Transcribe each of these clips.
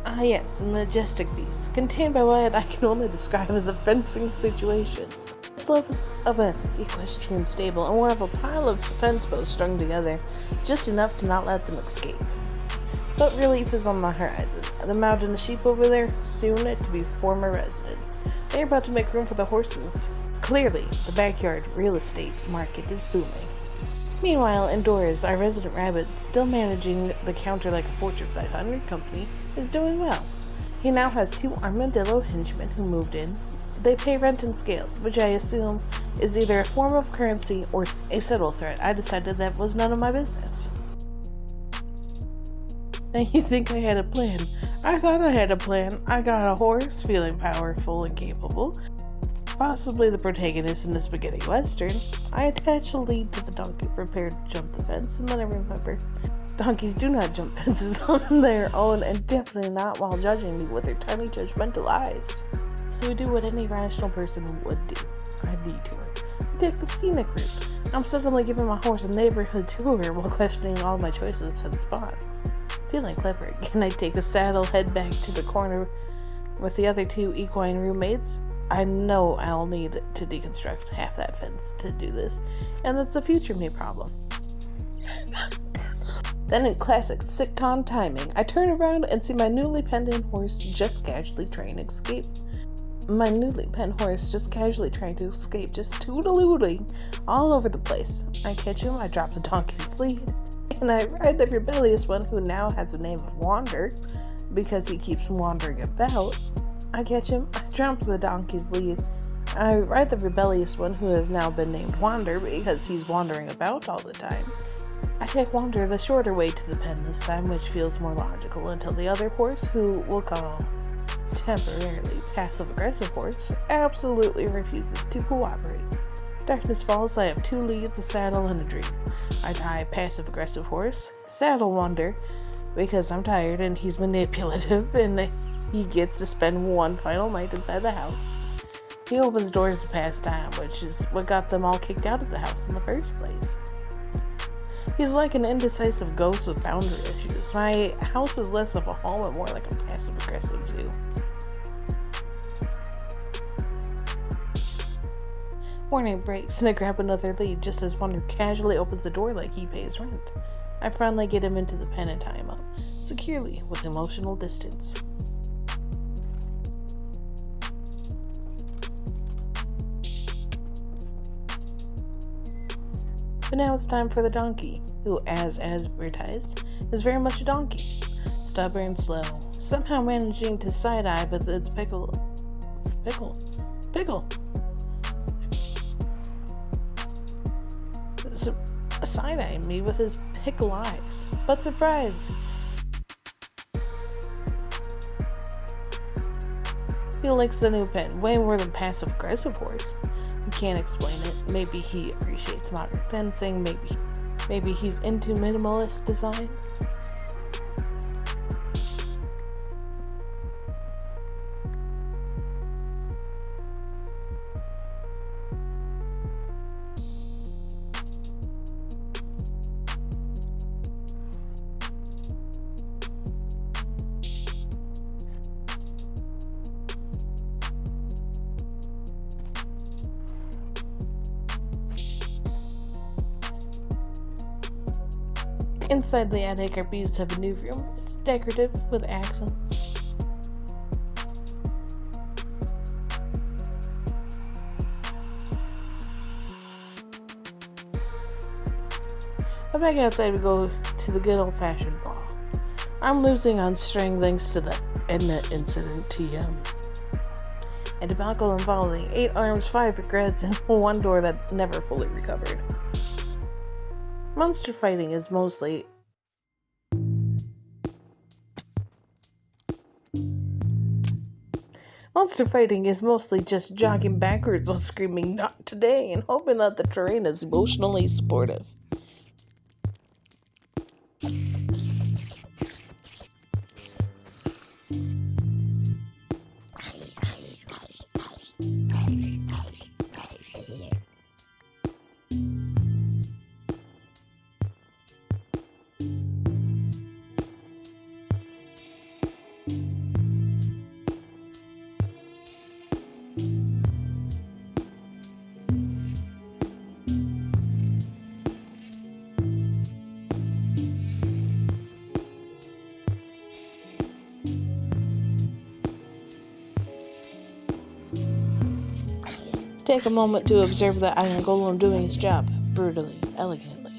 Ah yes, a majestic beast, contained by what I can only describe as a fencing situation. It's less of an equestrian stable and more of a pile of fence posts strung together, just enough to not let them escape. But relief is on the horizon. The mountain of sheep over there, soon to be former residents. They're about to make room for the horses. Clearly, the backyard real estate market is booming. Meanwhile, indoors, our resident rabbit, still managing the counter like a Fortune 500 company, is doing well. He now has 2 armadillo henchmen who moved in. They pay rent in scales, which I assume is either a form of currency or a subtle threat. I decided that was none of my business. And you think I had a plan? I thought I had a plan. I got a horse, feeling powerful and capable, possibly the protagonist in the spaghetti western. I attach a lead to the donkey, prepared to jump the fence, and then I remember donkeys do not jump fences on their own, and definitely not while judging me with their tiny judgmental eyes. So we do what any rational person would do. I detour. I take the scenic route. I'm suddenly giving my horse a neighborhood tour while questioning all my choices since spawn. Feeling clever again, I take the saddle, head back to the corner with the other 2 equine roommates. I know I'll need to deconstruct half that fence to do this, and that's a future me problem. Then in classic sitcom timing, I turn around and see my newly penned horse just casually trying to escape. Just toodalooting all over the place. I catch him, I drop the donkey's lead, and I ride the rebellious one who now has the name of Wander, because he keeps wandering about. I catch him, I jump the donkey's lead. I ride the rebellious one who has now been named Wander because he's wandering about all the time. I take Wander the shorter way to the pen this time, which feels more logical, until the other horse, who we'll call temporarily passive-aggressive horse, absolutely refuses to cooperate. Darkness falls, I have 2 leads, a saddle, and a dream. I tie passive-aggressive horse, saddle Wander, because I'm tired and he's manipulative, and he gets to spend one final night inside the house. He opens doors to pass time, which is what got them all kicked out of the house in the first place. He's like an indecisive ghost with boundary issues. My house is less of a home and more like a passive-aggressive zoo. Morning breaks, and I grab another lead just as Wonder casually opens the door like he pays rent. I finally get him into the pen and tie him up, securely, with emotional distance. But now it's time for the donkey, who, as advertised, is very much a donkey. Stubborn, slow, somehow managing to side-eye with its pickle. Side-eyeing me with his pickle eyes. But surprise! He likes the new pen way more than passive-aggressive horse. I can't explain it. Maybe he appreciates modern fencing. Maybe he's into minimalist design. Inside the attic, our bees have a new room. It's decorative with accents. Back outside, we go to the good old-fashioned brawl. I'm losing on string thanks to the Edna incident TM. A debacle involving 8 arms, 5 regrets, and 1 door that never fully recovered. Monster fighting is mostly just jogging backwards while screaming "not today" and hoping that the terrain is emotionally supportive. Take a moment to observe the iron golem doing his job, brutally, elegantly.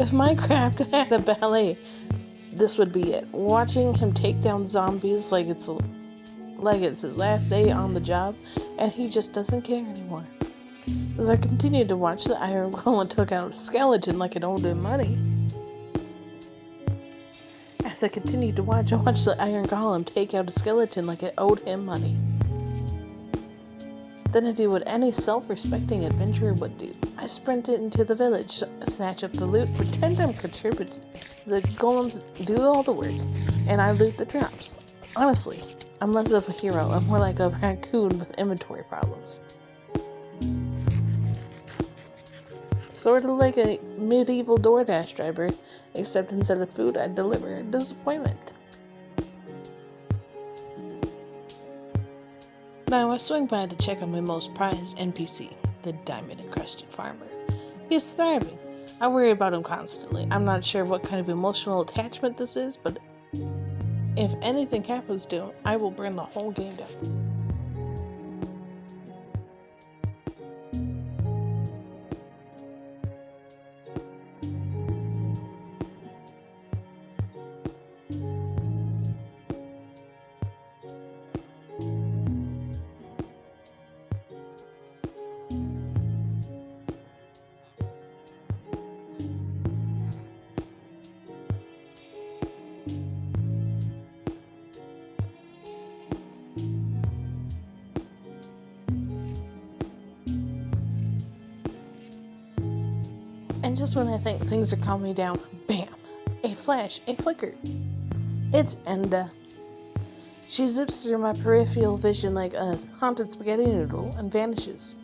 If Minecraft had a ballet, this would be it. Watching him take down zombies like it's his last day on the job, and he just doesn't care anymore. As I continued to watch, the iron golem took out a skeleton like it owed him money. As I continued to watch, I watched the iron golem take out a skeleton like it owed him money. Then I do what any self-respecting adventurer would do. I sprinted into the village, snatch up the loot, pretend I'm contributing. The golems do all the work, and I loot the traps. Honestly, I'm less of a hero and more like a raccoon with inventory problems. Sort of like a medieval DoorDash driver, except instead of food, I deliver disappointment. Now I swing by to check on my most prized NPC, the diamond-encrusted farmer. He's thriving. I worry about him constantly. I'm not sure what kind of emotional attachment this is, but if anything happens to him, I will burn the whole game down. And just when I think things are calming down, bam! A flash, a flicker. It's Enda. She zips through my peripheral vision like a haunted spaghetti noodle and vanishes.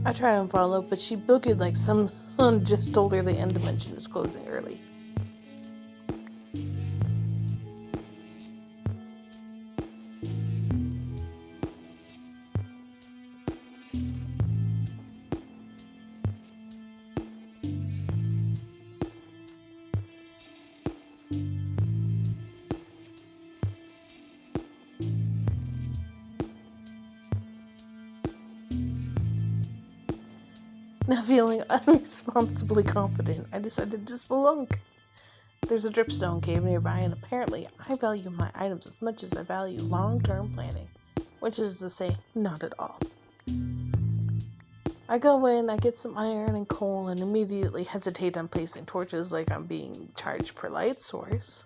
I try to unfollow, but she boogied like someone just told her the end dimension is closing early. Now feeling unresponsibly confident, I decided to spelunk. There's a dripstone cave nearby, and apparently I value my items as much as I value long-term planning, which is to say, not at all. I go in, I get some iron and coal, and immediately hesitate on placing torches like I'm being charged per light source.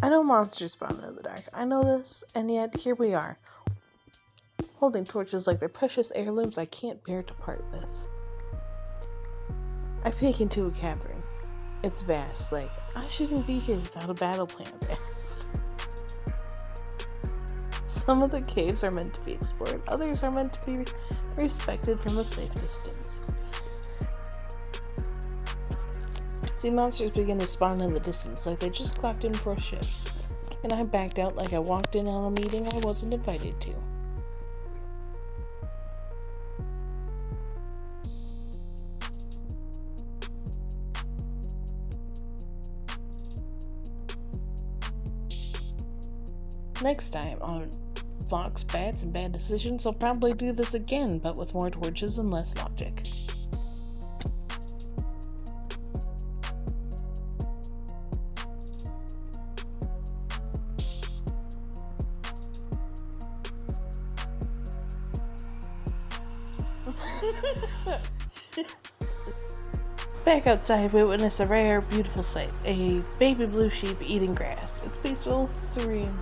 I know monsters spawn in the dark, I know this, and yet here we are, holding torches like they're precious heirlooms I can't bear to part with. I peek into a cavern. It's vast, like, I shouldn't be here without a battle plan vast. Some of the caves are meant to be explored, others are meant to be respected from a safe distance. See, monsters begin to spawn in the distance like they just clocked in for a shift, and I backed out like I walked in on a meeting I wasn't invited to. Next time on Fox, Bats, and Bad Decisions, I'll probably do this again, but with more torches and less logic. Back outside, we witness a rare, beautiful sight. A baby blue sheep eating grass. It's peaceful, serene.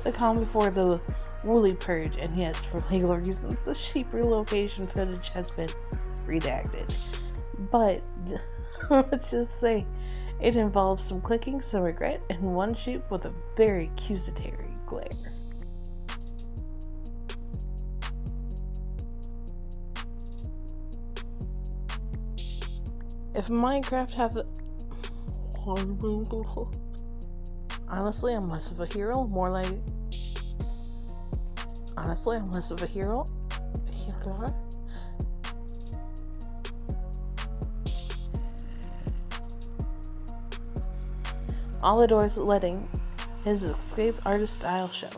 The calm before the woolly purge, and yes, for legal reasons, the sheep relocation footage has been redacted. But, let's just say, it involves some clicking, some regret, and one sheep with a very accusatory glare. If Minecraft had the... Honestly, I'm less of a hero, more like... Honestly, I'm less of a hero. All the doors letting his escape artist style show.